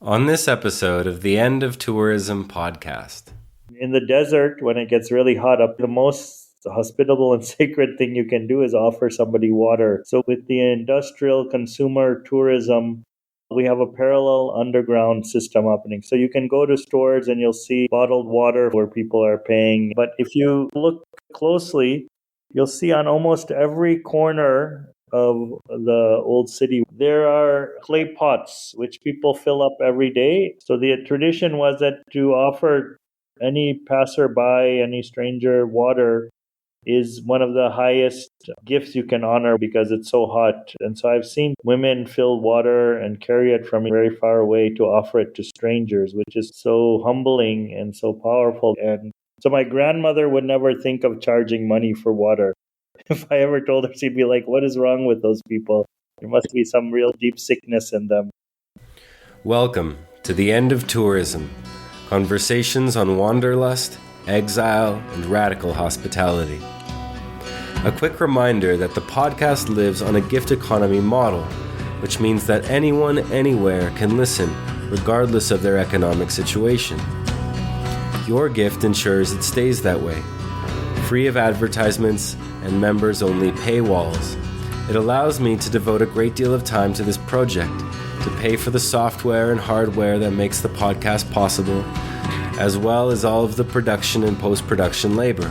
On this episode of the End of Tourism podcast. In the desert, when it gets really hot up, the most hospitable and sacred thing you can do is offer somebody water. So with the industrial consumer tourism, we have a parallel underground system happening. So you can go to stores and you'll see bottled water where people are paying. But if you look closely, you'll see on almost every corner of the old city, there are clay pots which people fill up every day. So the tradition was that to offer any passerby, any stranger water is one of the highest gifts you can honor because it's so hot. And so I've seen women fill water and carry it from very far away to offer it to strangers, which is so humbling and so powerful. And so my grandmother would never think of charging money for water. If I ever told her, she'd be like, what is wrong with those people? There must be some real deep sickness in them. Welcome to the End of Tourism. Conversations on wanderlust, exile, and radical hospitality. A quick reminder that the podcast lives on a gift economy model, which means that anyone, anywhere can listen, regardless of their economic situation. Your gift ensures it stays that way, free of advertisements and members-only paywalls. It allows me to devote a great deal of time to this project, to pay for the software and hardware that makes the podcast possible, as well as all of the production and post-production labor.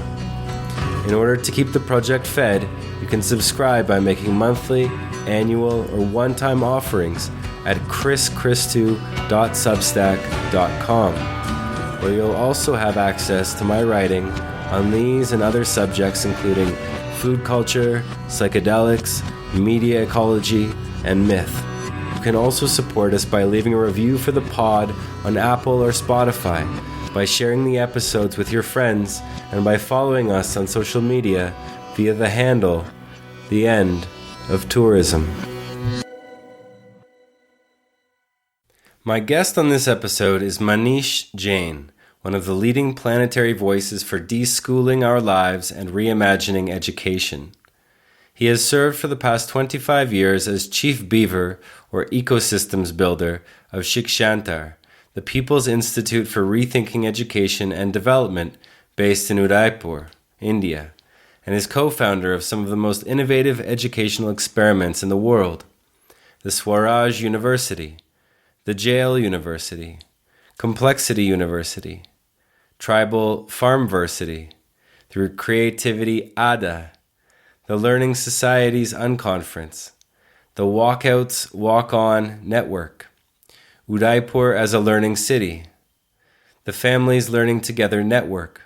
In order to keep the project fed, you can subscribe by making monthly, annual, or one-time offerings at chrischristu.substack.com, where you'll also have access to my writing on these and other subjects including food culture, psychedelics, media ecology, and myth. You can also support us by leaving a review for the pod on Apple or Spotify, by sharing the episodes with your friends, and by following us on social media via the handle, The End of Tourism. My guest on this episode is Manish Jain, one of the leading planetary voices for deschooling our lives and reimagining education. He has served for the past 25 years as Chief Beaver, or Ecosystems Builder, of Shikshantar, the People's Institute for Rethinking Education and Development, based in Udaipur, India, and is co-founder of some of the most innovative educational experiments in the world: the Swaraj University, the Jail University, Complexity University, Tribal Farmversity, through Creativity Adda, the Learning Societies Unconference, the Walkouts-Walk-on network, Udaipur as a learning city, the Families Learning Together network,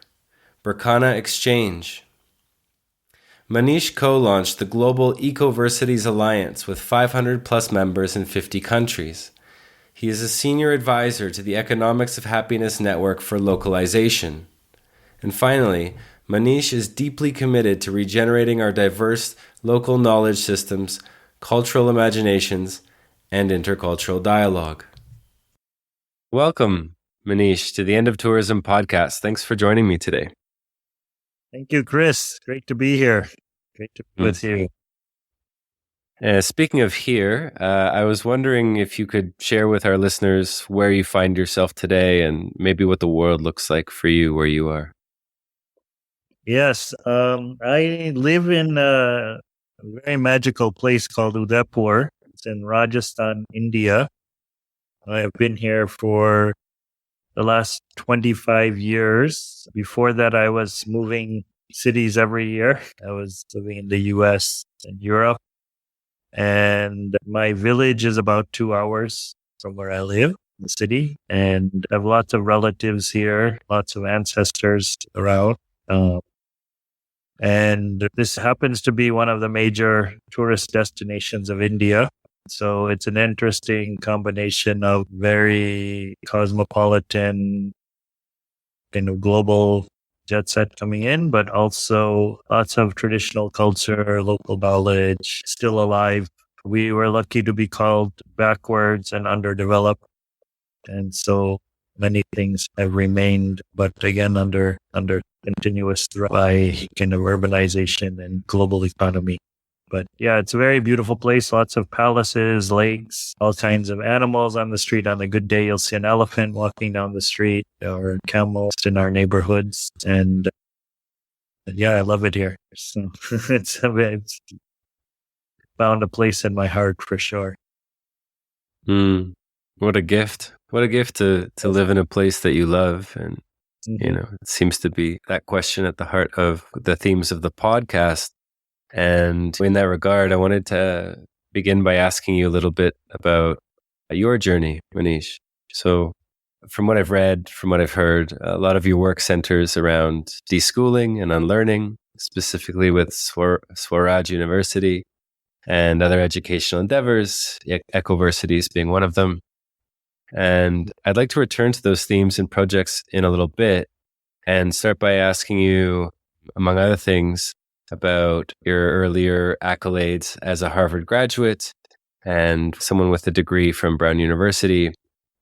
Berkana Exchange. Manish co-launched the global Ecoversities Alliance with 500 plus members in 50 countries. He is a senior advisor to the Economics of Happiness Network for Localization. And finally, Manish is deeply committed to regenerating our diverse local knowledge systems, cultural imaginations, and intercultural dialogue. Welcome, Manish, to the End of Tourism podcast. Thanks for joining me today. Thank you, Chris. Great to be here. Great to be with you. Speaking of here, I was wondering if you could share with our listeners where you find yourself today and maybe what the world looks like for you where you are. Yes, I live in a very magical place called Udaipur. It's in Rajasthan, India. I have been here for the last 25 years. Before that, I was moving cities every year. I was living in the US and Europe. And my village is about 2 hours from where I live, in the city. And I have lots of relatives here, lots of ancestors around. And this happens to be one of the major tourist destinations of India. So it's an interesting combination of very cosmopolitan, global jet set coming in, but also lots of traditional culture, local knowledge still alive. We were lucky to be called backwards and underdeveloped. And so many things have remained, but again, under continuous threat by urbanization and global economy. But yeah, it's a very beautiful place. Lots of palaces, lakes, all kinds of animals on the street. On a good day, you'll see an elephant walking down the street or camels in our neighborhoods. And yeah, I love it here. So it's found a place in my heart for sure. What a gift. What a gift to live in a place that you love. And, it seems to be that question at the heart of the themes of the podcast. And in that regard, I wanted to begin by asking you a little bit about your journey, Manish. So from what I've read, from what I've heard, a lot of your work centers around deschooling and unlearning, specifically with Swaraj University and other educational endeavors, Ecoversities being one of them. And I'd like to return to those themes and projects in a little bit and start by asking you, among other things, about your earlier accolades as a Harvard graduate and someone with a degree from Brown University.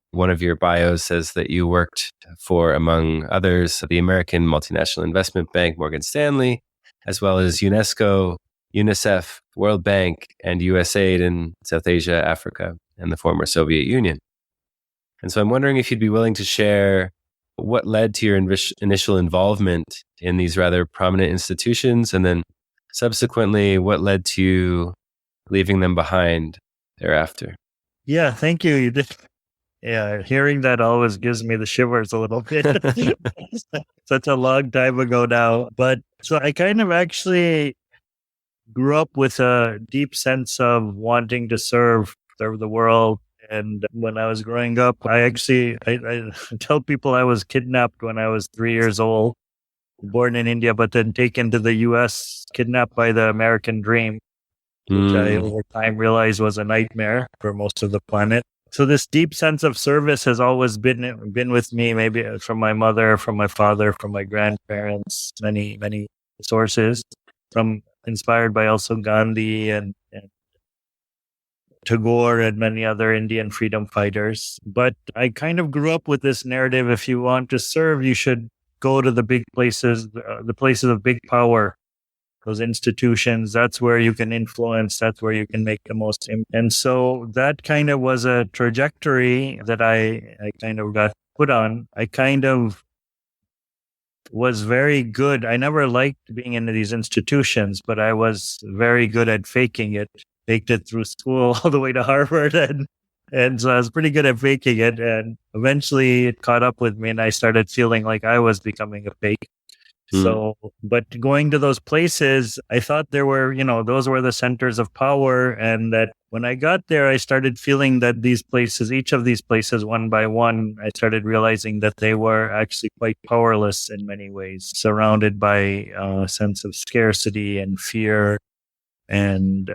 One of your bios says that you worked for, among others, the American multinational investment bank, Morgan Stanley, as well as UNESCO, UNICEF, World Bank, and USAID in South Asia, Africa, and the former Soviet Union. And so I'm wondering if you'd be willing to share what led to your initial involvement in these rather prominent institutions, and then subsequently what led to you leaving them behind thereafter. Yeah, thank you. You did. Yeah, hearing that always gives me the shivers a little bit. Such a long time ago now. But so I kind of actually grew up with a deep sense of wanting to serve the world. And when I was growing up, I tell people I was kidnapped when I was 3 years old, born in India, but then taken to the US, kidnapped by the American dream, which I over time realized was a nightmare for most of the planet. So this deep sense of service has always been with me, maybe from my mother, from my father, from my grandparents, many sources, inspired by also Gandhi and Tagore and many other Indian freedom fighters. But I kind of grew up with this narrative: if you want to serve, you should go to the big places, the places of big power, those institutions. That's where you can influence. That's where you can make the most impact. And so that kind of was a trajectory that I kind of got put on. I kind of was very good. I never liked being in these institutions, but I was very good at faking it. Faked it through school all the way to Harvard. And so I was pretty good at faking it. And eventually it caught up with me and I started feeling like I was becoming a fake. So, but going to those places, I thought there were, those were the centers of power. And that when I got there, I started feeling that these places, each of these places, one by one, I started realizing that they were actually quite powerless in many ways, surrounded by a sense of scarcity and fear and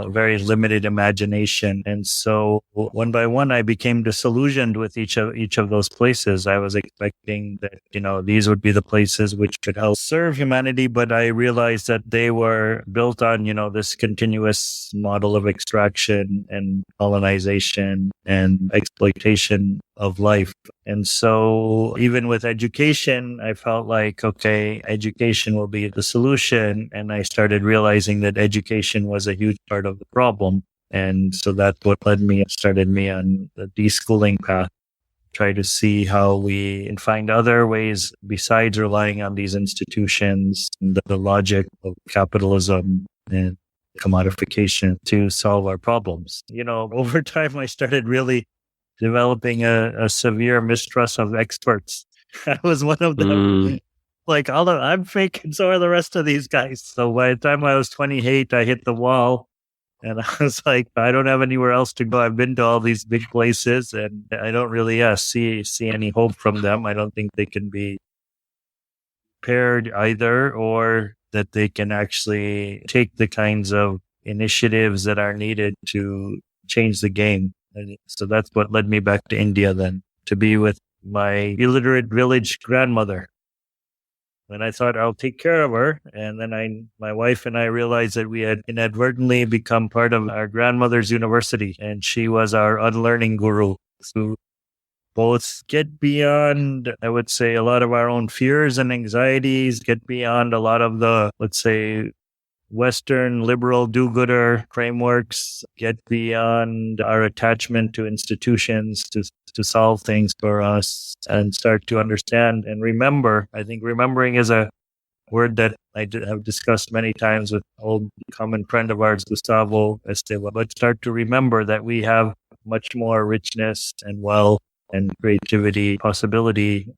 very limited imagination. And so one by one, I became disillusioned with each of those places. I was expecting that, these would be the places which could help serve humanity, but I realized that they were built on, this continuous model of extraction and colonization and exploitation of life. And so even with education, I felt like, okay, education will be the solution. And I started realizing that education was a huge part of the problem. And so that's what started me on the deschooling path. Try to see how we can find other ways besides relying on these institutions and the logic of capitalism and commodification to solve our problems. Over time, I started really developing a severe mistrust of experts. I was one of them. Like, I'm fake, and so are the rest of these guys. So by the time I was 28, I hit the wall. And I was like, I don't have anywhere else to go. I've been to all these big places, and I don't really see any hope from them. I don't think they can be paired either, or that they can actually take the kinds of initiatives that are needed to change the game. So that's what led me back to India then, to be with my illiterate village grandmother. And I thought I'll take care of her. And then my wife and I realized that we had inadvertently become part of our grandmother's university. And she was our unlearning guru. So both get beyond, I would say, a lot of our own fears and anxieties, get beyond a lot of the, let's say, Western liberal do-gooder frameworks, get beyond our attachment to institutions to solve things for us, and start to understand and remember. I think remembering is a word that have discussed many times with an old common friend of ours, Gustavo Esteva, but start to remember that we have much more richness and wealth and creativity possibility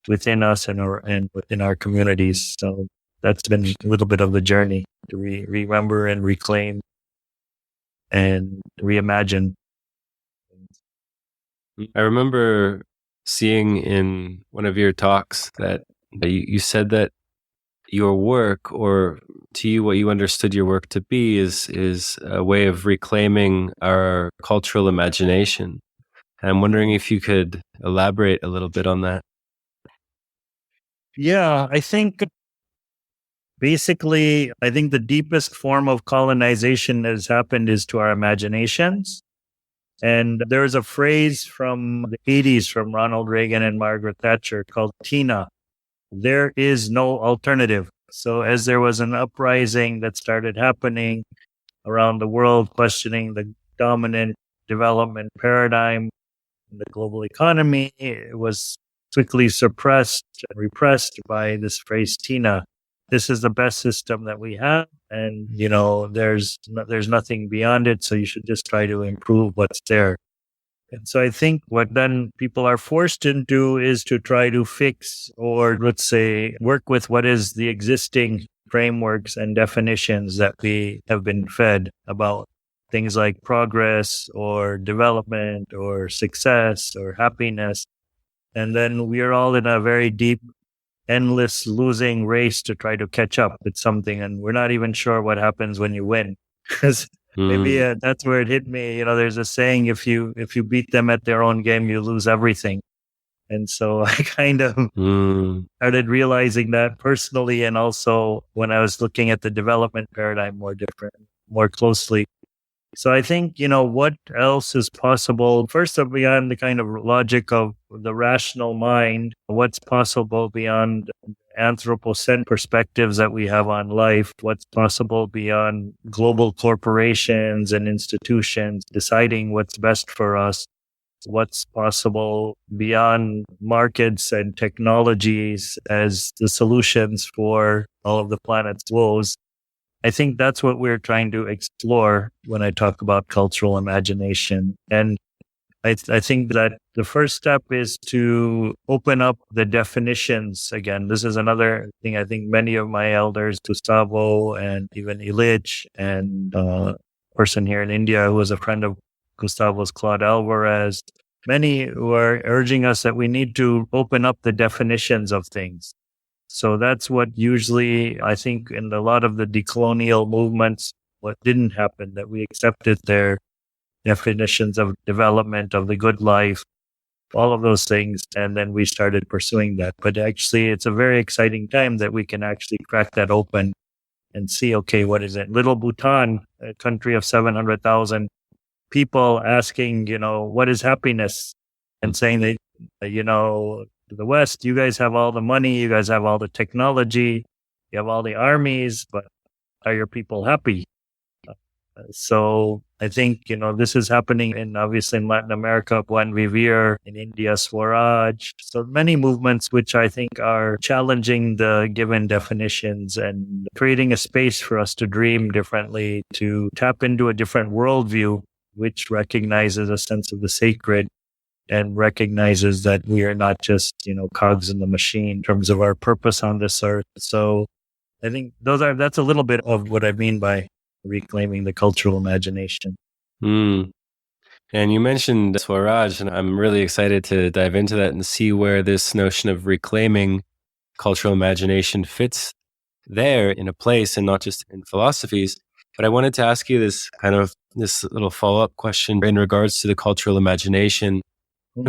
within us and within our communities. So that's been a little bit of the journey to remember and reclaim and reimagine. I remember seeing in one of your talks that you said that your work, or to you, what you understood your work to be, is a way of reclaiming our cultural imagination. And I'm wondering if you could elaborate a little bit on that. Yeah, I think basically, the deepest form of colonization that has happened is to our imaginations. And there is a phrase from the 80s from Ronald Reagan and Margaret Thatcher called TINA. There is no alternative. So as there was an uprising that started happening around the world, questioning the dominant development paradigm in the global economy, it was quickly suppressed and repressed by this phrase TINA. This is the best system that we have, and there's nothing beyond it. So you should just try to improve what's there. And so I think what then people are forced to do is to try to fix, or let's say work with, what is the existing frameworks and definitions that we have been fed about things like progress or development or success or happiness. And then we are all in a very deep, endless losing race to try to catch up with something. And we're not even sure what happens when you win. Because maybe that's where it hit me. There's a saying, if you beat them at their own game, you lose everything. And so I kind of started realizing that personally, and also when I was looking at the development paradigm more closely. So I think, what else is possible? First, beyond the kind of logic of the rational mind, what's possible beyond anthropocentric perspectives that we have on life? What's possible beyond global corporations and institutions deciding what's best for us? What's possible beyond markets and technologies as the solutions for all of the planet's woes? I think that's what we're trying to explore when I talk about cultural imagination. And I think that the first step is to open up the definitions. Again, this is another thing I think many of my elders, Gustavo and even Illich, and a person here in India who was a friend of Gustavo's, Claude Alvarez, many who are urging us that we need to open up the definitions of things. So that's what usually, I think, in a lot of the decolonial movements, what didn't happen, that we accepted their definitions of development, of the good life, all of those things. And then we started pursuing that. But actually, it's a very exciting time that we can actually crack that open and see, okay, what is it? Little Bhutan, a country of 700,000 people, asking, what is happiness? And saying that, the West, you guys have all the money, you guys have all the technology, you have all the armies, but are your people happy? So I think, this is happening obviously in Latin America, Buen Vivir, in India, Swaraj. So many movements which I think are challenging the given definitions and creating a space for us to dream differently, to tap into a different worldview, which recognizes a sense of the sacred and recognizes that we are not just, cogs in the machine in terms of our purpose on this earth. So I think that's a little bit of what I mean by reclaiming the cultural imagination. And you mentioned Swaraj, and I'm really excited to dive into that and see where this notion of reclaiming cultural imagination fits there in a place and not just in philosophies. But I wanted to ask you this little follow-up question in regards to the cultural imagination,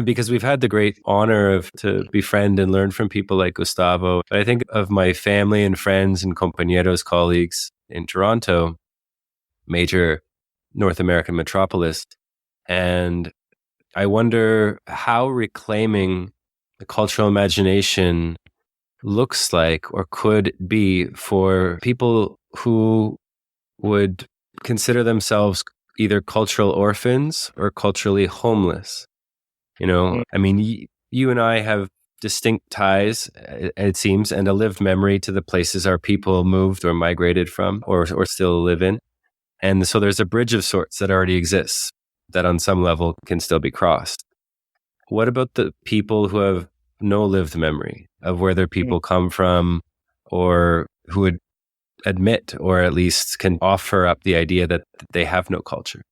because we've had the great honor to befriend and learn from people like Gustavo. But I think of my family and friends and compañeros, colleagues in Toronto, major North American metropolis. And I wonder how reclaiming the cultural imagination looks like or could be for people who would consider themselves either cultural orphans or culturally homeless. I mean, you and I have distinct ties, it seems, and a lived memory to the places our people moved or migrated from or still live in. And so there's a bridge of sorts that already exists that on some level can still be crossed. What about the people who have no lived memory of where their people come from, or who would admit or at least can offer up the idea that they have no culture?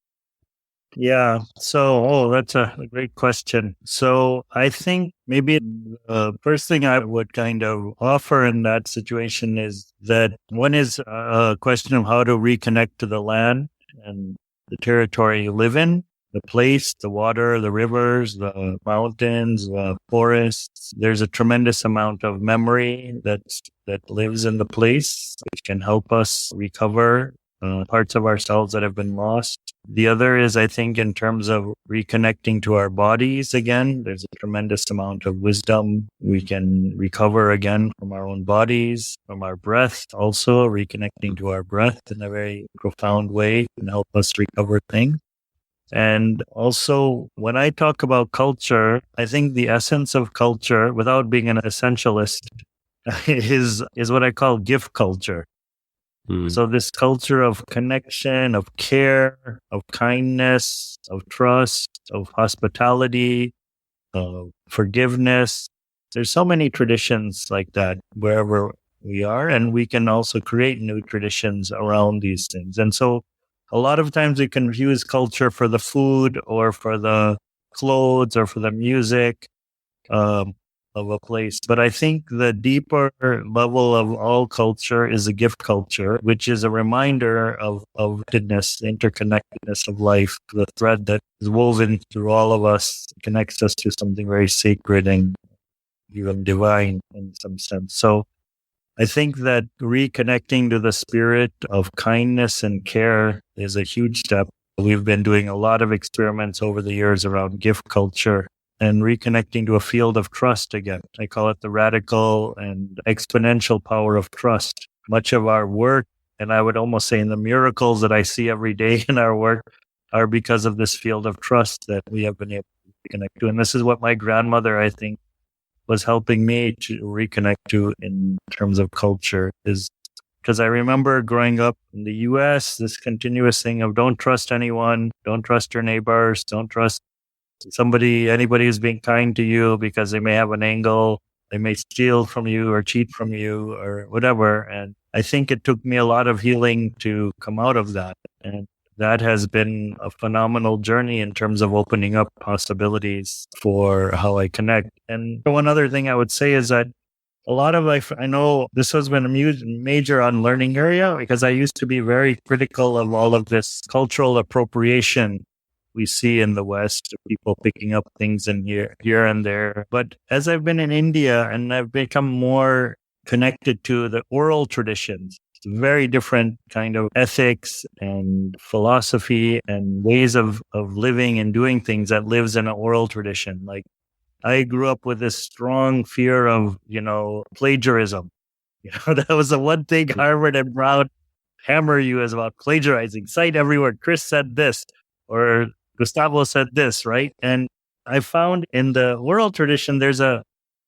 Yeah. So, that's a great question. So, I think maybe the first thing I would kind of offer in that situation is that one is a question of how to reconnect to the land and the territory you live in, the place, the water, the rivers, the mountains, the forests. There's a tremendous amount of memory that lives in the place, which can help us recover parts of ourselves that have been lost. The other is, I think, in terms of reconnecting to our bodies again, there's a tremendous amount of wisdom we can recover again from our own bodies, from our breath, also reconnecting to our breath in a very profound way can help us recover things. And also, when I talk about culture, I think the essence of culture, without being an essentialist, is what I call gift culture. So this culture of connection, of care, of kindness, of trust, of hospitality, of forgiveness. There's so many traditions like that wherever we are, and we can also create new traditions around these things. And so a lot of times we confuse culture for the food or for the clothes or for the music. Of a place. But I think the deeper level of all culture is a gift culture, which is a reminder of goodness, the interconnectedness of life, the thread that is woven through all of us connects us to something very sacred and even divine in some sense. So I think that reconnecting to the spirit of kindness and care is a huge step. We've been doing a lot of experiments over the years around gift culture and reconnecting to a field of trust again. I call it the radical and exponential power of trust. Much of our work, and I would almost say in the miracles that I see every day in our work, are because of this field of trust that we have been able to connect to. And this is what my grandmother, I think, was helping me to reconnect to in terms of culture, is because I remember growing up in the US, this continuous thing of don't trust anyone, don't trust your neighbors, don't trust anybody who's being kind to you because they may have an angle, they may steal from you or cheat from you or whatever. And I think it took me a lot of healing to come out of that. And that has been a phenomenal journey in terms of opening up possibilities for how I connect. And one other thing I would say is that a lot of I know this has been a major unlearning area because I used to be very critical of all of this cultural appropriation we see in the West, people picking up things in here and there. But as I've been in India and I've become more connected to the oral traditions, it's a very different kind of ethics and philosophy and ways of living and doing things that lives in an oral tradition. Like I grew up with this strong fear of, plagiarism. That was the one thing Harvard and Brown hammer you as about plagiarizing. Cite everywhere. Chris said this, or Gustavo said this, right? And I found in the oral tradition, there's a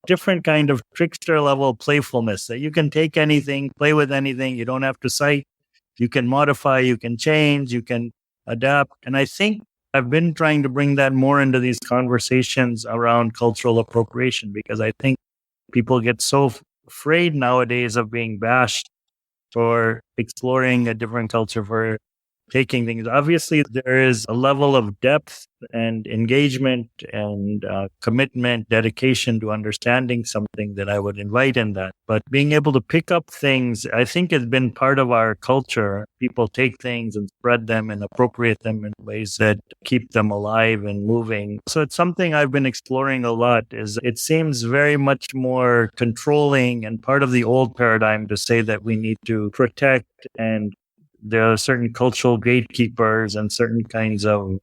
different kind of trickster level playfulness that you can take anything, play with anything. You don't have to cite. You can modify, you can change, you can adapt. And I think I've been trying to bring that more into these conversations around cultural appropriation because I think people get so afraid nowadays of being bashed for exploring a different culture, for taking things. Obviously, there is a level of depth and engagement and commitment, dedication to understanding something that I would invite in that. But being able to pick up things, I think has been part of our culture. People take things and spread them and appropriate them in ways that keep them alive and moving. So it's something I've been exploring a lot. It seems very much more controlling and part of the old paradigm to say that we need to protect, and there are certain cultural gatekeepers and certain kinds of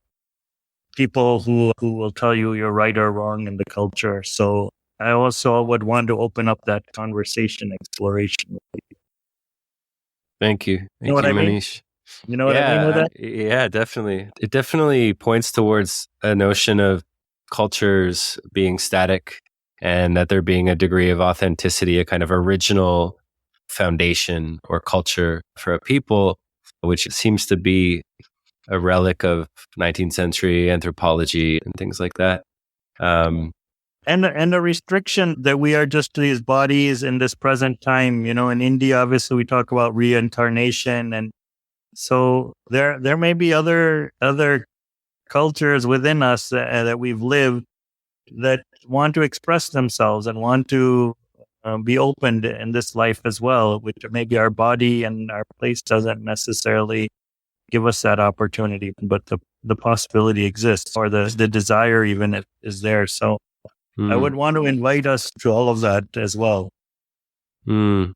people who will tell you you're right or wrong in the culture. So I also would want to open up that conversation exploration. Thank you. You know Thank what you, I mean? Manish. You know what I mean with that? Yeah, definitely. It definitely points towards a notion of cultures being static and that there being a degree of authenticity, a kind of original foundation or culture for a people, which seems to be a relic of 19th century anthropology and things like that. And a restriction that we are just these bodies in this present time. In India, obviously, we talk about reincarnation, and so there may be other cultures within us that we've lived that want to express themselves and want to be opened in this life as well, which maybe our body and our place doesn't necessarily give us that opportunity, but the possibility exists, or the desire even is there. So I would want to invite us to all of that as well. And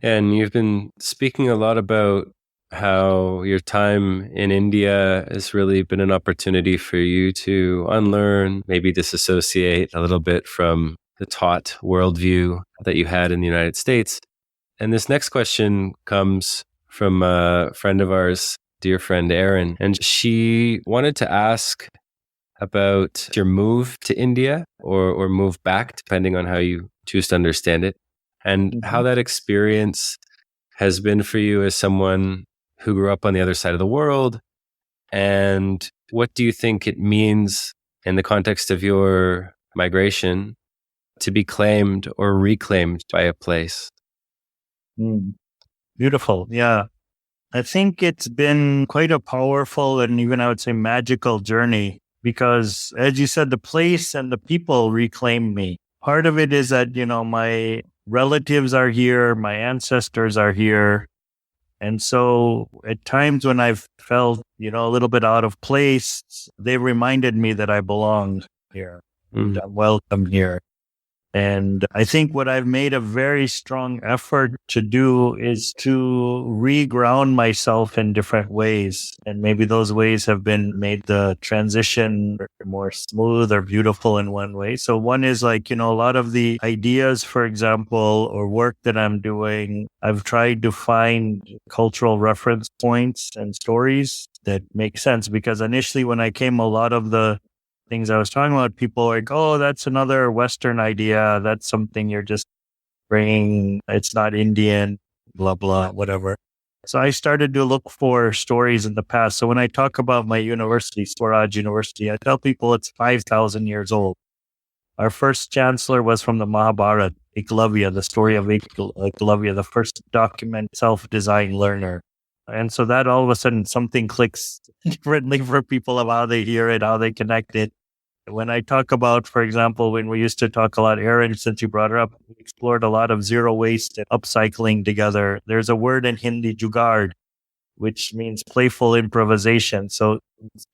you've been speaking a lot about how your time in India has really been an opportunity for you to unlearn, maybe disassociate a little bit from the taught worldview that you had in the United States. And this next question comes from a friend of ours, dear friend Erin, and she wanted to ask about your move to India or move back, depending on how you choose to understand it, and how that experience has been for you as someone who grew up on the other side of the world. And what do you think it means in the context of your migration to be claimed or reclaimed by a place? Beautiful. Yeah. I think it's been quite a powerful and even I would say magical journey because, as you said, the place and the people reclaimed me. Part of it is that, my relatives are here, my ancestors are here. And so at times when I've felt, a little bit out of place, they reminded me that I belong here and I'm welcome here. And I think what I've made a very strong effort to do is to reground myself in different ways. And maybe those ways have been made the transition more smooth or beautiful in one way. So one is like, a lot of the ideas, for example, or work that I'm doing, I've tried to find cultural reference points and stories that make sense. Because initially when I came, a lot of the things I was talking about, people were like, oh, that's another Western idea. That's something you're just bringing. It's not Indian, blah, blah, whatever. So I started to look for stories in the past. So when I talk about my university, Swaraj University, I tell people it's 5,000 years old. Our first chancellor was from the Mahabharata, Eklavya, the story of Eklavya, the first document self-designed learner. And so that all of a sudden something clicks differently for people of how they hear it, how they connect it. When I talk about, for example, when we used to talk a lot, Erin, since you brought her up, we explored a lot of zero waste and upcycling together. There's a word in Hindi, jugaad, which means playful improvisation. So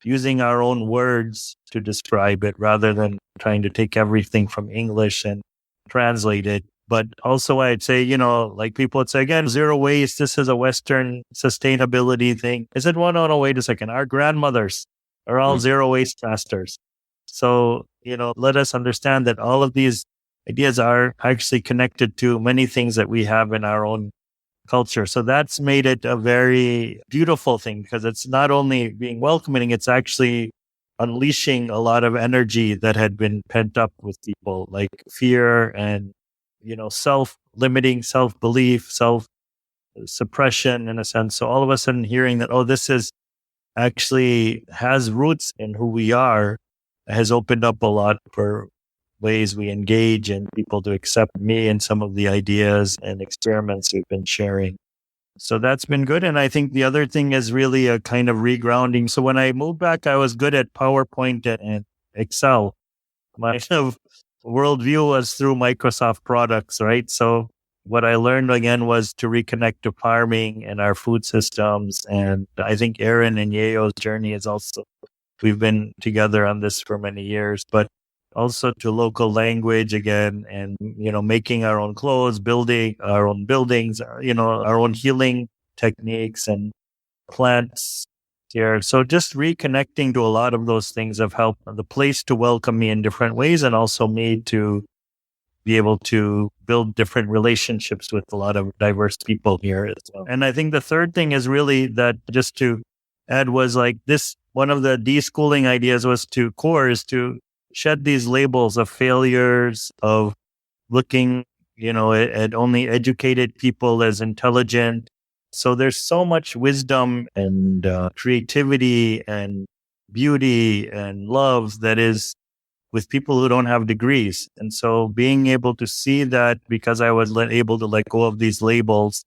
using our own words to describe it rather than trying to take everything from English and translate it. But also I'd say, like people would say, again, zero waste, this is a Western sustainability thing. I said, well, no, wait a second. Our grandmothers are all zero waste masters. So, let us understand that all of these ideas are actually connected to many things that we have in our own culture. So that's made it a very beautiful thing because it's not only being welcoming, it's actually unleashing a lot of energy that had been pent up with people, like fear and, self-limiting, self-belief, self-suppression in a sense. So all of a sudden hearing that, this is actually has roots in who we are, has opened up a lot for ways we engage and people to accept me and some of the ideas and experiments we've been sharing. So that's been good. And I think the other thing is really a kind of regrounding. So when I moved back, I was good at PowerPoint and Excel. My worldview was through Microsoft products, right? So what I learned again was to reconnect to farming and our food systems. And I think Erin and Yayo's journey is also, we've been together on this for many years, but also to local language again and, making our own clothes, building our own buildings, our own healing techniques and plants here. So just reconnecting to a lot of those things have helped the place to welcome me in different ways, and also me to be able to build different relationships with a lot of diverse people here as well. And I think the third thing is really that, just to add, was like this, one of the deschooling ideas was to shed these labels of failures, of looking, at only educated people as intelligent. So there's so much wisdom and creativity and beauty and love that is with people who don't have degrees. And so being able to see that, because I was able to let go of these labels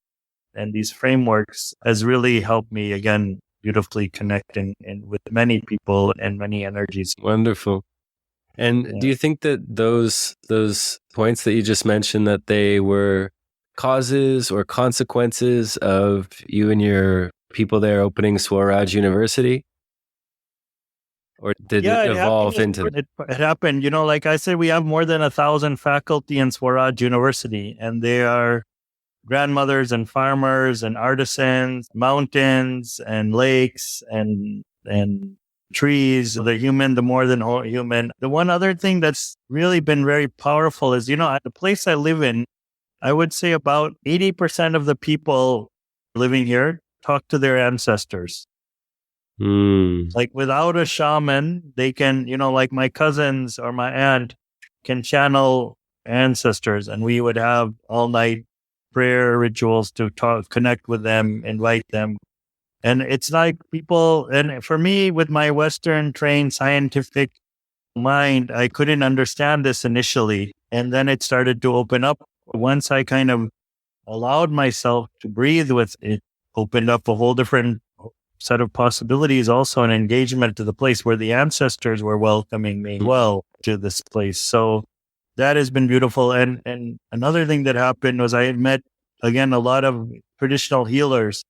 and these frameworks, has really helped me, again, beautifully connect and with many people and many energies. Wonderful. And do you think that those points that you just mentioned, that they were causes or consequences of you and your people there opening Swaraj University? Or did it evolve into it? It happened. Like I said, we have more than 1,000 faculty in Swaraj University, and they are grandmothers and farmers and artisans, mountains and lakes and trees, the human, the more than human. The one other thing that's really been very powerful is, at the place I live in, I would say about 80% of the people living here talk to their ancestors. Like without a shaman, they can, like my cousins or my aunt can channel ancestors, and we would have all night prayer rituals to connect with them, invite them. And it's like people, and for me, with my Western trained scientific mind, I couldn't understand this initially. And then it started to open up. Once I kind of allowed myself to breathe with it, opened up a whole different set of possibilities, also an engagement to the place where the ancestors were welcoming me well to this place. So that has been beautiful. And another thing that happened was I had met, again, a lot of traditional healers.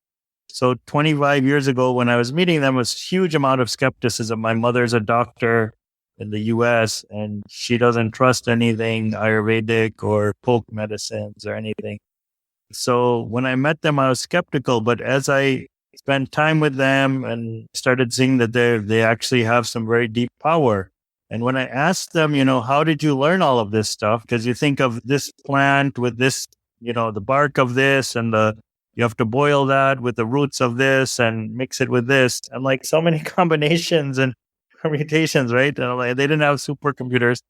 So 25 years ago, when I was meeting them, was huge amount of skepticism. My mother's a doctor in the US, and she doesn't trust anything Ayurvedic or folk medicines or anything. So when I met them, I was skeptical. But as I spent time with them and started seeing that they actually have some very deep power. And when I asked them, how did you learn all of this stuff? Because you think of this plant with this, the bark of this, and you have to boil that with the roots of this and mix it with this, and like so many combinations and permutations, right? And they didn't have supercomputers.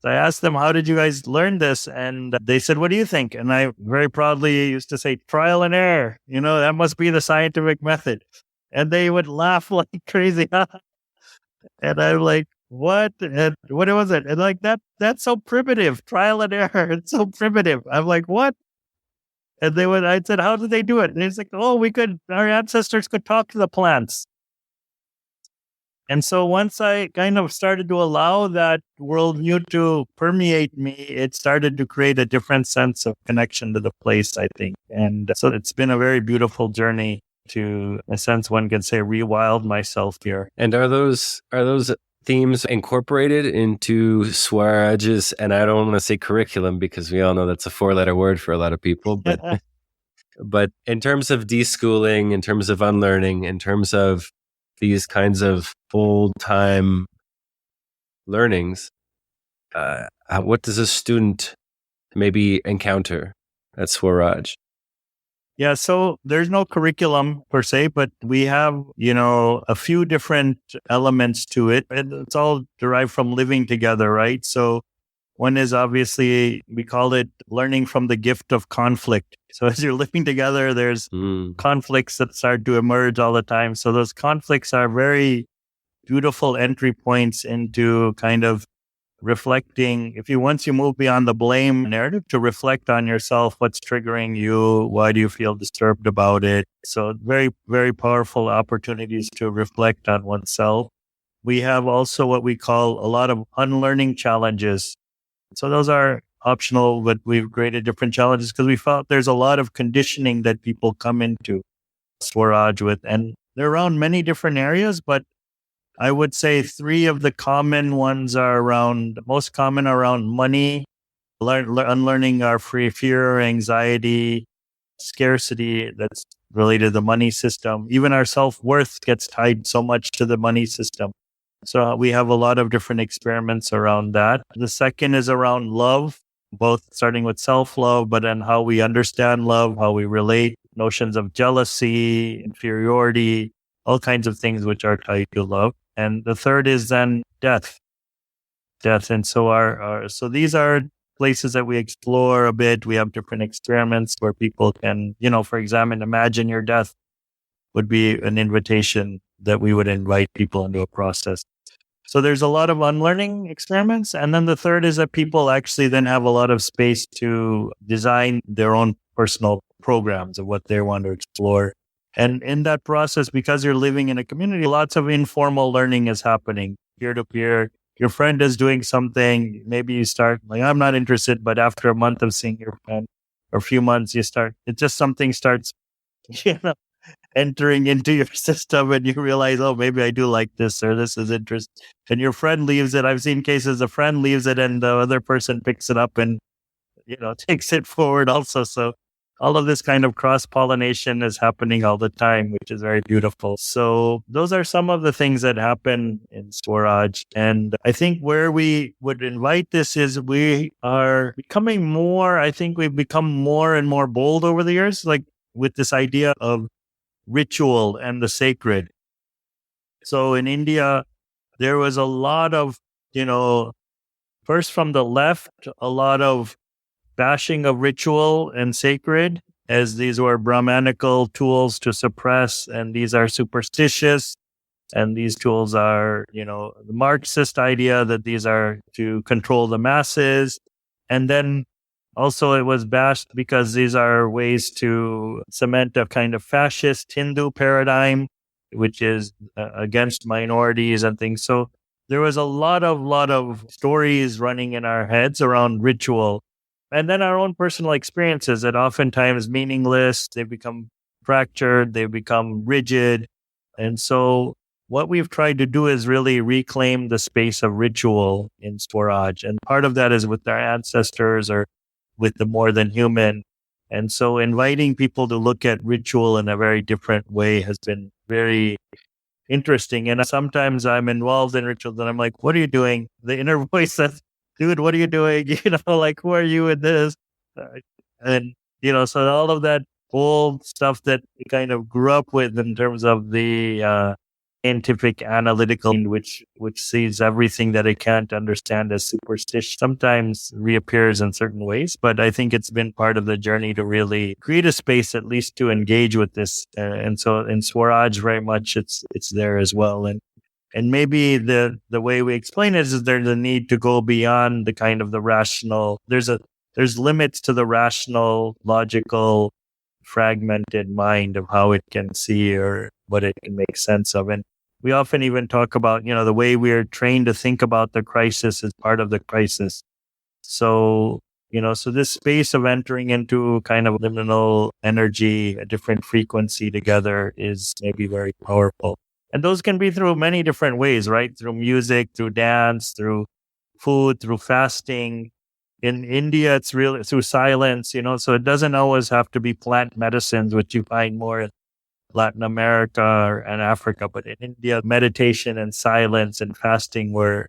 So I asked them, how did you guys learn this? And they said, what do you think? And I very proudly used to say, trial and error. That must be the scientific method. And they would laugh like crazy. And I'm like, what? And what was it? And like, that's so primitive. Trial and error. It's so primitive. I'm like, what? And I said, how did they do it? And he's like, our ancestors could talk to the plants. And so once I kind of started to allow that worldview to permeate me, it started to create a different sense of connection to the place, I think. And so it's been a very beautiful journey to, in a sense, one can say, rewild myself here. And are those themes incorporated into Swaraj's, and I don't want to say curriculum because we all know that's a 4-letter word for a lot of people, but but in terms of deschooling, in terms of unlearning, in terms of these kinds of old-time learnings, what does a student maybe encounter at Swaraj? Yeah, so there's no curriculum per se, but we have, a few different elements to it. And it's all derived from living together, right? So one is obviously, we call it learning from the gift of conflict. So as you're living together, there's conflicts that start to emerge all the time. So those conflicts are very beautiful entry points into kind of reflecting. Once you move beyond the blame narrative, to reflect on yourself, what's triggering you, why do you feel disturbed about it? So very, very powerful opportunities to reflect on oneself. We have also what we call a lot of unlearning challenges. So those are optional, but we've created different challenges because we felt there's a lot of conditioning that people come into Swaraj with, and they're around many different areas, but I would say 3 of the common ones are most common around money, unlearning our fear, anxiety, scarcity that's related to the money system. Even our self-worth gets tied so much to the money system. So we have a lot of different experiments around that. The second is around love, both starting with self-love, but then how we understand love, how we relate, notions of jealousy, inferiority, all kinds of things which are tied to love. And the third is then death. And so so these are places that we explore a bit. We have different experiments where people can, for example, imagine your death would be an invitation that we would invite people into a process. So there's a lot of unlearning experiments. And then the third is that people actually then have a lot of space to design their own personal programs of what they want to explore. And in that process, because you're living in a community, lots of informal learning is happening peer-to-peer. Your friend is doing something. Maybe you start like, I'm not interested, but after a month of seeing your friend or a few months, something starts, entering into your system and you realize, oh, maybe I do like this or this is interesting. And your friend leaves it. I've seen cases a friend leaves it and the other person picks it up and, takes it forward also. So all of this kind of cross-pollination is happening all the time, which is very beautiful. So those are some of the things that happen in Swaraj. And I think where we would invite this is we are becoming more, I think we've become more and more bold over the years, like with this idea of ritual and the sacred. So in India, there was a lot of, first from the left, a lot of bashing of ritual and sacred, as these were Brahmanical tools to suppress, and these are superstitious, and these tools are, the Marxist idea that these are to control the masses. And then also, it was bashed because these are ways to cement a kind of fascist Hindu paradigm, which is against minorities and things. So there was a lot of stories running in our heads around ritual, and then our own personal experiences that oftentimes meaningless. They become fractured. They become rigid, and so what we've tried to do is really reclaim the space of ritual in Swaraj, and part of that is with our ancestors or with the more than human. And so inviting people to look at ritual in a very different way has been very interesting. And sometimes I'm involved in rituals and I'm like, what are you doing? The inner voice says, dude, what are you doing? Like, who are you in this? And, so all of that old stuff that we kind of grew up with in terms of the scientific analytical, which sees everything that it can't understand as superstition, sometimes reappears in certain ways. But I think it's been part of the journey to really create a space at least to engage with this. And so in Swaraj, very much it's there as well. And maybe the way we explain it is there's a need to go beyond the kind of the rational. There's limits to the rational, logical, fragmented mind of how it can see or what it can make sense of. And we often even talk about, the way we're trained to think about the crisis as part of the crisis. So, so this space of entering into kind of liminal energy, a different frequency together is maybe very powerful. And those can be through many different ways, right? Through music, through dance, through food, through fasting. In India, it's really through silence, so it doesn't always have to be plant medicines, which you find more in Latin America and Africa. But in India, meditation and silence and fasting were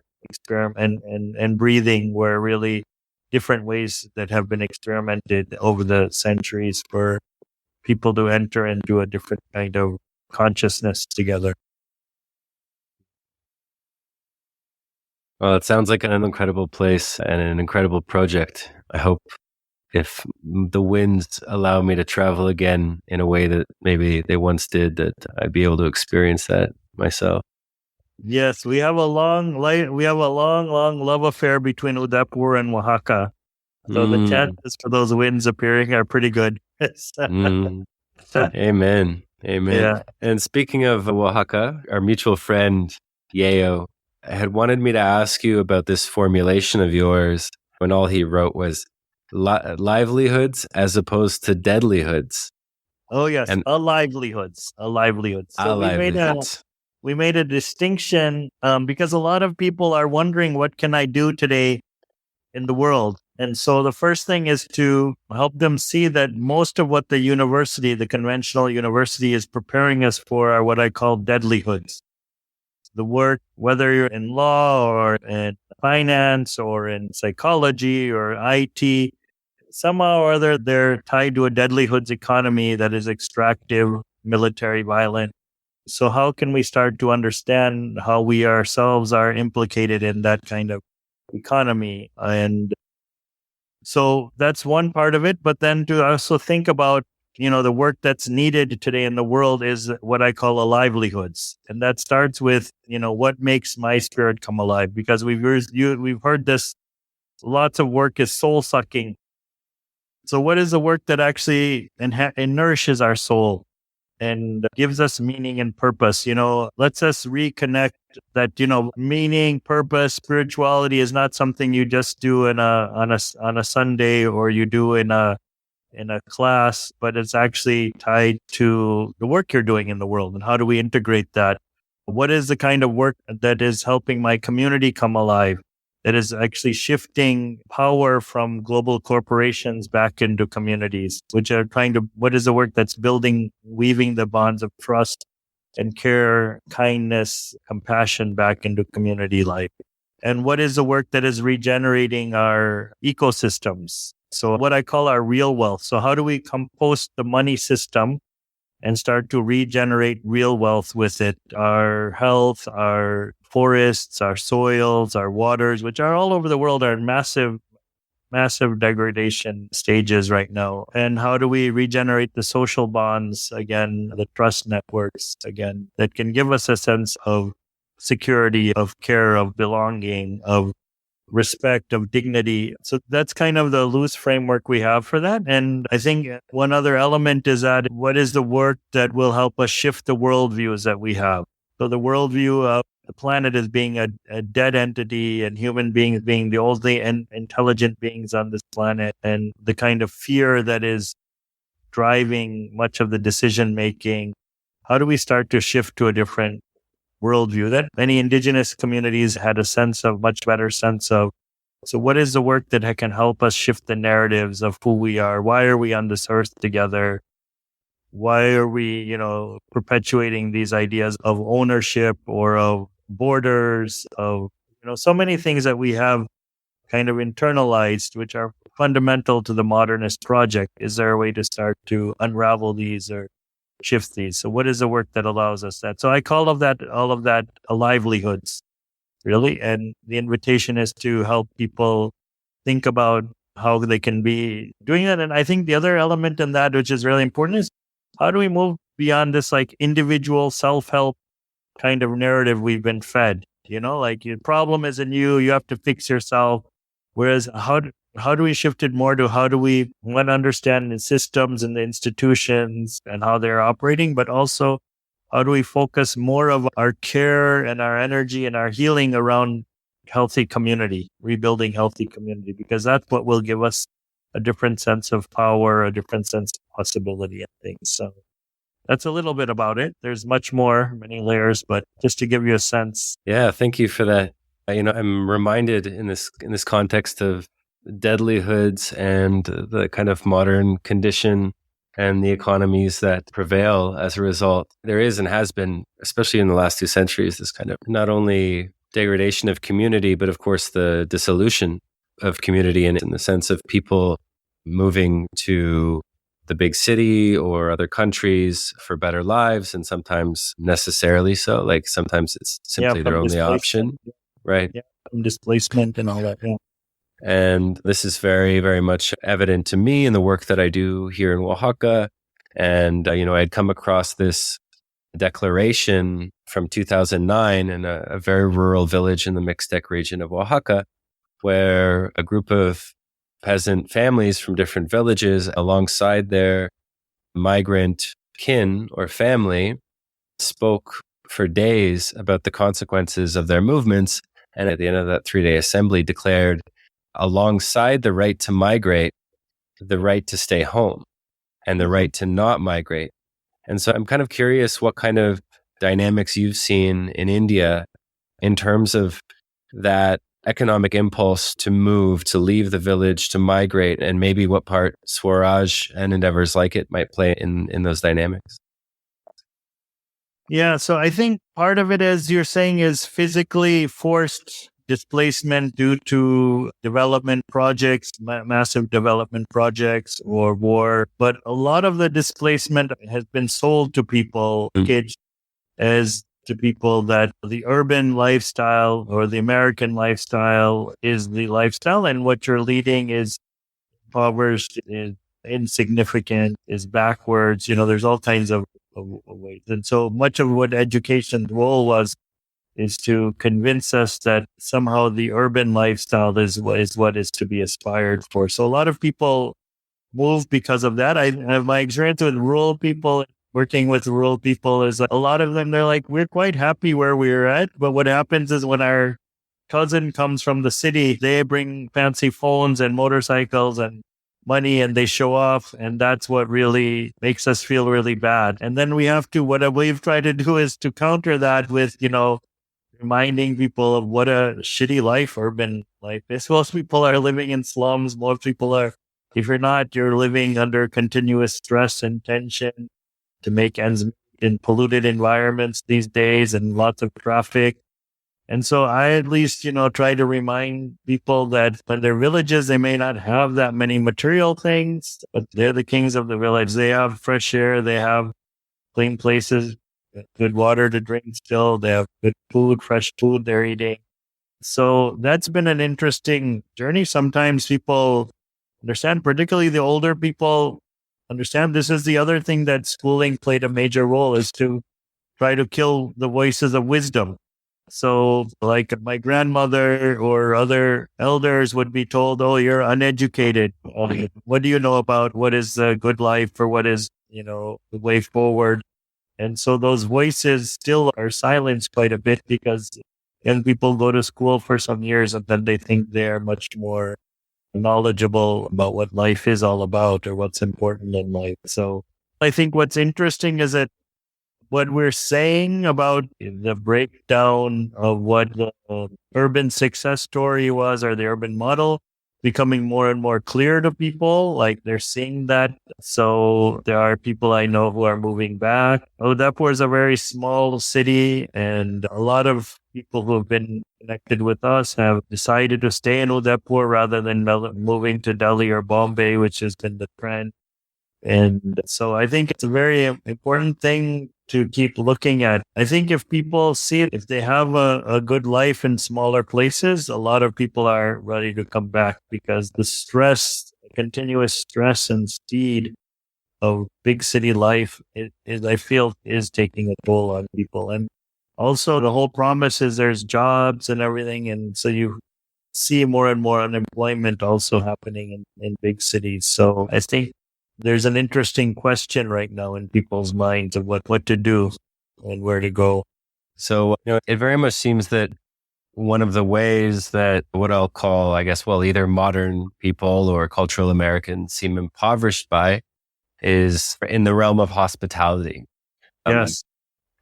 and breathing were really different ways that have been experimented over the centuries for people to enter into a different kind of consciousness together. Well, it sounds like an incredible place and an incredible project. I hope if the winds allow me to travel again in a way that maybe they once did, that I'd be able to experience that myself. Yes, we have a long love affair between Udaipur and Oaxaca. So the chances for those winds appearing are pretty good. Amen. Yeah. And speaking of Oaxaca, our mutual friend, Yeo, had wanted me to ask you about this formulation of yours when all he wrote was livelihoods as opposed to deadlihoods. Oh, yes. And livelihoods. So we made a distinction because a lot of people are wondering, what can I do today in the world? And so the first thing is to help them see that most of what the university, the conventional university, is preparing us for are what I call deadlyhoods. The work, whether you're in law or in finance or in psychology or IT, somehow or other, they're tied to a deadlyhoods economy that is extractive, military, violent. So how can we start to understand how we ourselves are implicated in that kind of economy? And so that's one part of it. But then to also think about, the work that's needed today in the world is what I call a livelihoods. And that starts with, what makes my spirit come alive? Because we've heard this, lots of work is soul sucking. So what is the work that actually nourishes our soul and gives us meaning and purpose? Lets us reconnect that, meaning, purpose, spirituality is not something you just do on a Sunday or you do in a class, but it's actually tied to the work you're doing in the world. And how do we integrate that? What is the kind of work that is helping my community come alive? That is actually shifting power from global corporations back into communities, which are what is the work that's weaving the bonds of trust and care, kindness, compassion back into community life? And what is the work that is regenerating our ecosystems? So what I call our real wealth. So how do we compost the money system and start to regenerate real wealth with it? Our health, our forests, our soils, our waters, which are all over the world, are in massive degradation stages right now. And how do we regenerate the social bonds again, the trust networks again, that can give us a sense of security, of care, of belonging, of respect, of dignity. So that's kind of the loose framework we have for that. And I think one other element is that what is the work that will help us shift the worldviews that we have? So the worldview of the planet as being a dead entity and human beings being the only intelligent beings on this planet, and the kind of fear that is driving much of the decision making. How do we start to shift to a different worldview that many indigenous communities had much better sense of? So what is the work that can help us shift the narratives of who we are? Why are we on this earth together? Why are we, perpetuating these ideas of ownership or of borders, of, so many things that we have kind of internalized, which are fundamental to the modernist project? Is there a way to start to unravel these or shift these? So what is the work that allows us that? So I call all of that livelihoods, really. And the invitation is to help people think about how they can be doing that. And I think the other element in that, which is really important, is how do we move beyond this individual self-help kind of narrative we've been fed? Your problem isn't you have to fix yourself. Whereas how do we shift it more to how do we understand the systems and the institutions and how they're operating, but also how do we focus more of our care and our energy and our healing around healthy community, rebuilding healthy community, because that's what will give us a different sense of power, a different sense of possibility and things. So that's a little bit about it. There's much more, many layers, but just to give you a sense. Yeah, thank you for that. I'm reminded in this context of deadlyhoods and the kind of modern condition and the economies that prevail as a result. There is and has been, especially in the last 2 centuries, this kind of not only degradation of community, but of course the dissolution of community, and in the sense of people moving to the big city or other countries for better lives, and sometimes necessarily so. Like sometimes it's simply their only option, right? Yeah, from displacement and all that. Yeah. And this is very, very much evident to me in the work that I do here in Oaxaca. And, I'd come across this declaration from 2009 in a very rural village in the Mixtec region of Oaxaca, where a group of peasant families from different villages, alongside their migrant kin or family, spoke for days about the consequences of their movements. And at the end of that 3-day assembly, declared, alongside the right to migrate, the right to stay home and the right to not migrate. And so I'm kind of curious what kind of dynamics you've seen in India in terms of that economic impulse to move, to leave the village, to migrate, and maybe what part Swaraj and endeavors like it might play in those dynamics? Yeah, so I think part of it, as you're saying, is physically forced displacement due to development projects, massive development projects or war. But a lot of the displacement has been sold to people, packaged as to people that the urban lifestyle or the American lifestyle is the lifestyle, and what you're leading is impoverished, is insignificant, is backwards. There's all kinds of ways. And so much of what education's role is to convince us that somehow the urban lifestyle is what is to be aspired for. So a lot of people move because of that. I have my experience with rural people. Working with rural people is a lot of them, they're like, we're quite happy where we're at. But what happens is when our cousin comes from the city, they bring fancy phones and motorcycles and money and they show off. And that's what really makes us feel really bad. And then what we've tried to do is to counter that with, reminding people of what a shitty life urban life is. Most people are living in slums. Most people are, if you're not, you're living under continuous stress and tension to make ends meet in polluted environments these days and lots of traffic. And so I at least, try to remind people that when they're villages, they may not have that many material things, but they're the kings of the village. They have fresh air. They have clean places, good water to drink still. They have good food, fresh food they're eating. So that's been an interesting journey. Sometimes people understand, particularly the older people, understand this is the other thing that schooling played a major role, is to try to kill the voices of wisdom. So like my grandmother or other elders would be told, oh, you're uneducated. What do you know about what is a good life or what is, the way forward? And so those voices still are silenced quite a bit because young people go to school for some years and then they think they're much more knowledgeable about what life is all about or what's important in life. So I think what's interesting is that what we're saying about the breakdown of what the urban success story was or the urban model becoming more and more clear to people. Like they're seeing that. So there are people I know who are moving back. Udaipur is a very small city, and a lot of people who have been connected with us have decided to stay in Udaipur rather than moving to Delhi or Bombay, which has been the trend. And so I think it's a very important thing to keep looking at. I think if people see it, if they have a good life in smaller places, a lot of people are ready to come back because the stress, continuous stress and speed of big city life I feel is taking a toll on people. And also the whole promise is there's jobs and everything. And so you see more and more unemployment also happening in big cities. So I think there's an interesting question right now in people's minds of what to do and where to go. So, it very much seems that one of the ways that what I'll call, I guess, either modern people or cultural Americans seem impoverished by is in the realm of hospitality. Yes.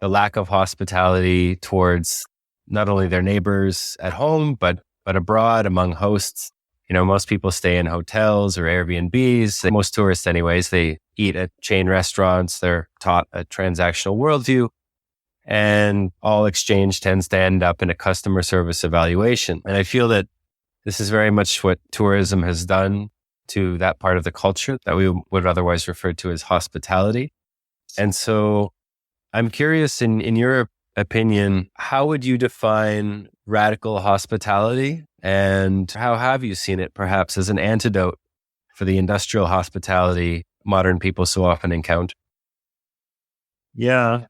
The lack of hospitality towards not only their neighbors at home, but abroad among hosts. Most people stay in hotels or Airbnbs. Most tourists anyways, they eat at chain restaurants. They're taught a transactional worldview, and all exchange tends to end up in a customer service evaluation. And I feel that this is very much what tourism has done to that part of the culture that we would otherwise refer to as hospitality. And so I'm curious, in your opinion, how would you define radical hospitality? And how have you seen it perhaps as an antidote for the industrial hospitality modern people so often encounter? Yeah,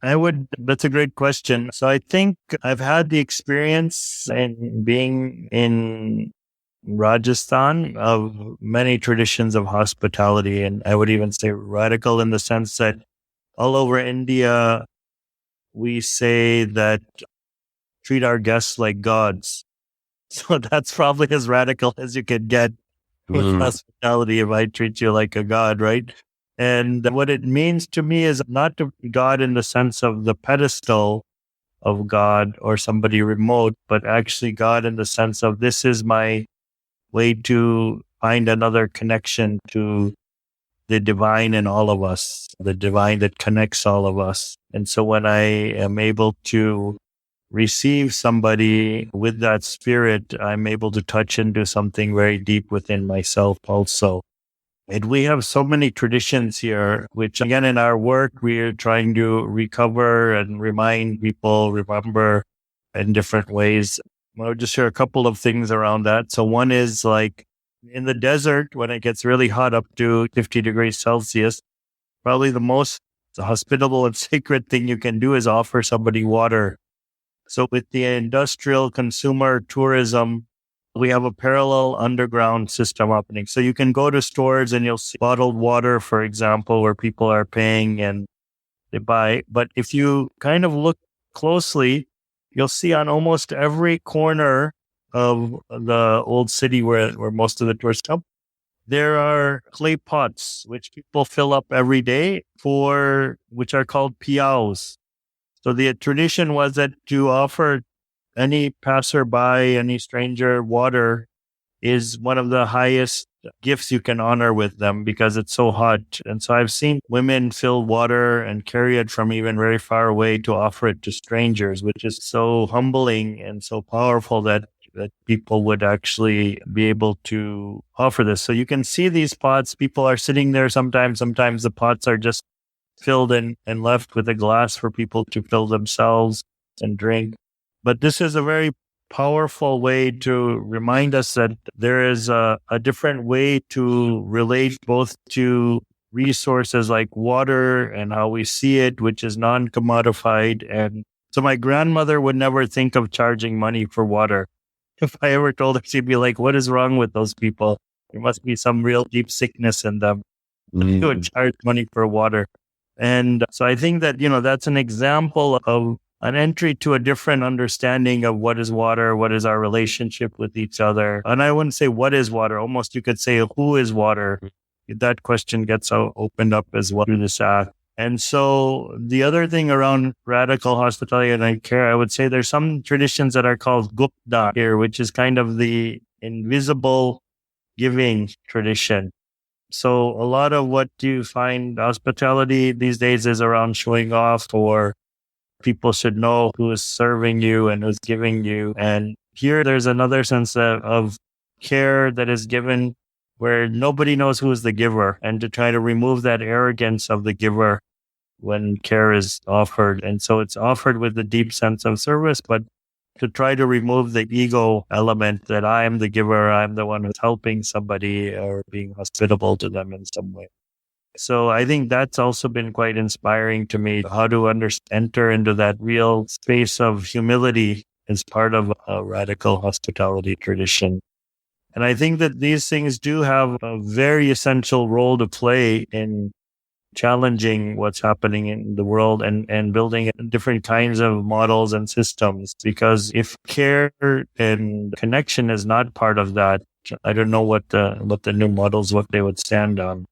that's a great question. So I think I've had the experience in being in Rajasthan of many traditions of hospitality. And I would even say radical in the sense that all over India, we say that treat our guests like gods. So that's probably as radical as you could get with hospitality if I treat you like a god, right? And what it means to me is not to be God in the sense of the pedestal of God or somebody remote, but actually God in the sense of this is my way to find another connection to the divine in all of us, the divine that connects all of us. And so when I am able to receive somebody with that spirit, I'm able to touch into something very deep within myself also. And we have so many traditions here, which again, in our work, we're trying to recover and remind people, remember in different ways. I'll just share a couple of things around that. So one is like in the desert, when it gets really hot up to 50 degrees Celsius, probably the most hospitable and sacred thing you can do is offer somebody water. So with the industrial consumer tourism, we have a parallel underground system happening. So you can go to stores and you'll see bottled water, for example, where people are paying and they buy. But if you kind of look closely, you'll see on almost every corner of the old city where most of the tourists come, there are clay pots, which people fill up every day which are called piaos. So the tradition was that to offer any passerby, any stranger water is one of the highest gifts you can honor with them because it's so hot. And so I've seen women fill water and carry it from even very far away to offer it to strangers, which is so humbling and so powerful that people would actually be able to offer this. So you can see these pots, people are sitting there sometimes the pots are just filled and left with a glass for people to fill themselves and drink. But this is a very powerful way to remind us that there is a different way to relate both to resources like water and how we see it, which is non-commodified. And so my grandmother would never think of charging money for water. If I ever told her, she'd be like, what is wrong with those people? There must be some real deep sickness in them. They would charge money for water. And so I think that, that's an example of an entry to a different understanding of what is water, what is our relationship with each other. And I wouldn't say what is water, almost you could say who is water. That question gets opened up as well through this act. And so the other thing around radical hospitality and care, I would say there's some traditions that are called Gupta here, which is kind of the invisible giving tradition. So a lot of what you find hospitality these days is around showing off, or people should know who is serving you and who's giving you. And here there's another sense of care that is given where nobody knows who is the giver, and to try to remove that arrogance of the giver when care is offered. And so it's offered with a deep sense of service, but to try to remove the ego element that I am the giver, I'm the one who's helping somebody or being hospitable to them in some way. So I think that's also been quite inspiring to me, how to enter into that real space of humility as part of a radical hospitality tradition. And I think that these things do have a very essential role to play in challenging what's happening in the world and building different kinds of models and systems. Because if care and connection is not part of that, I don't know what the new models, what they would stand on.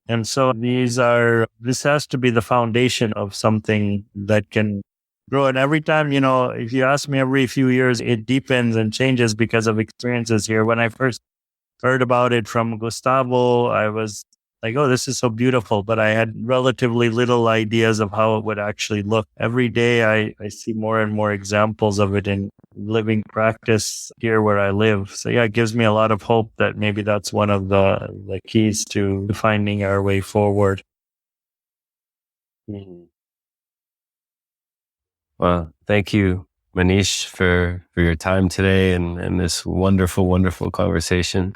And so this has to be the foundation of something that can grow. And every time, if you ask me every few years, it deepens and changes because of experiences here. When I first heard about it from Gustavo, I was like, oh, this is so beautiful. But I had relatively little ideas of how it would actually look. Every day I see more and more examples of it in living practice here where I live. So yeah, it gives me a lot of hope that maybe that's one of the keys to finding our way forward. Mm-hmm. Well, thank you, Manish, for your time today and this wonderful, wonderful conversation.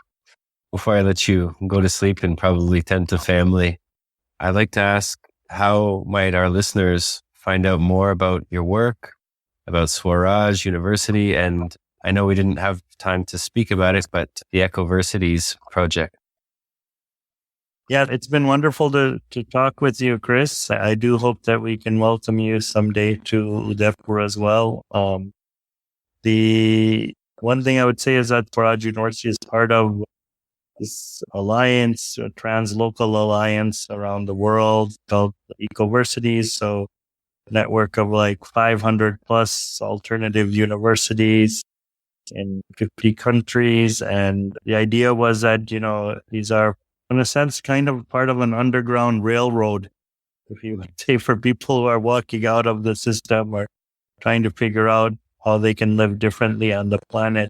Before I let you go to sleep and probably tend to family, I'd like to ask, how might our listeners find out more about your work, about Swaraj University, and I know we didn't have time to speak about it, but the Ecoversities project? Yeah, it's been wonderful to talk with you, Chris. I do hope that we can welcome you someday to Udaipur as well. The one thing I would say is that Swaraj University is part of this alliance, a translocal alliance around the world called Ecoversities. So network of like 500 plus alternative universities in 50 countries. And the idea was that, these are, in a sense, kind of part of an underground railroad, if you would say, for people who are walking out of the system or trying to figure out how they can live differently on the planet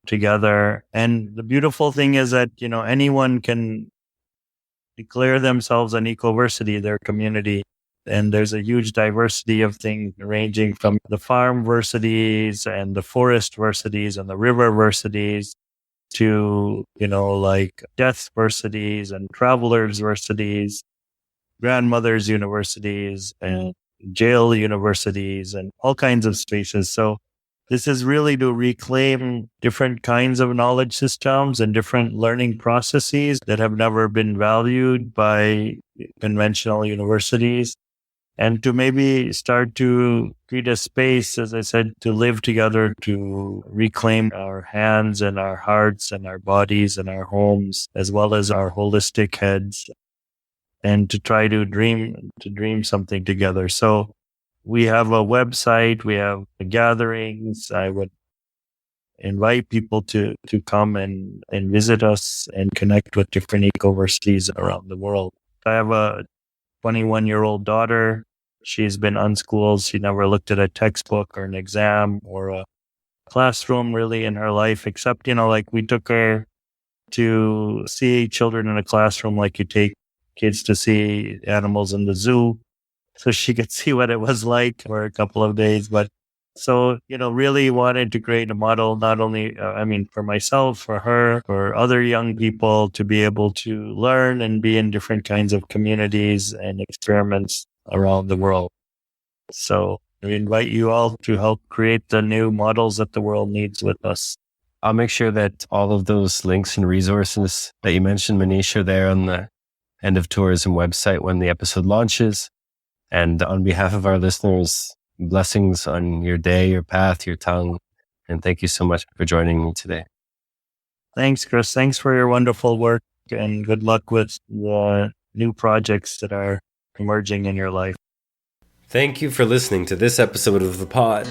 together. And the beautiful thing is that, anyone can declare themselves an ecoversity, their community. And there's a huge diversity of things ranging from the farmversities and the forestversities and the riverversities to, like deathversities and travelers-versities, grandmothers' universities and jail universities and all kinds of spaces. So this is really to reclaim different kinds of knowledge systems and different learning processes that have never been valued by conventional universities, and to maybe start to create a space, as I said, to live together, to reclaim our hands and our hearts and our bodies and our homes, as well as our holistic heads, and to try to dream something together. So we have a website, we have gatherings. I would invite people to come and visit us and connect with different ecoversities around the world. I have a 21-year-old daughter. She's been unschooled. She never looked at a textbook or an exam or a classroom really in her life, except, like we took her to see children in a classroom like you take kids to see animals in the zoo, so she could see what it was like for a couple of days. But so, really wanted to create a model, not only, for myself, for her, for other young people to be able to learn and be in different kinds of communities and experiments around the world. So we invite you all to help create the new models that the world needs with us. I'll make sure that all of those links and resources that you mentioned, Manish, are there on the End of Tourism website when the episode launches. And on behalf of our listeners, blessings on your day, your path, your tongue. And thank you so much for joining me today. Thanks, Chris. Thanks for your wonderful work, and good luck with the new projects that are emerging in your life. Thank you for listening to this episode of The Pod.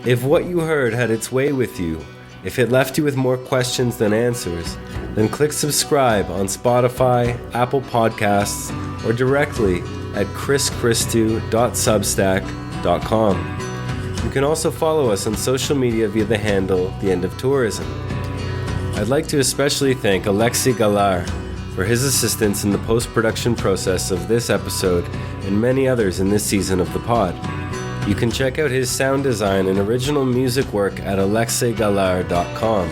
If what you heard had its way with you, if it left you with more questions than answers, then click subscribe on Spotify, Apple Podcasts, or directly at chrischristou.substack.com. You can also follow us on social media via the handle The End of Tourism. I'd like to especially thank Alexei Galar for his assistance in the post-production process of this episode and many others in this season of The Pod. You can check out his sound design and original music work at alexeigalar.com.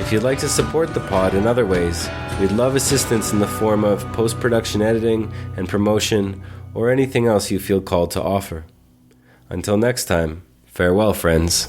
If you'd like to support the pod in other ways, we'd love assistance in the form of post-production editing and promotion, or anything else you feel called to offer. Until next time, farewell, friends.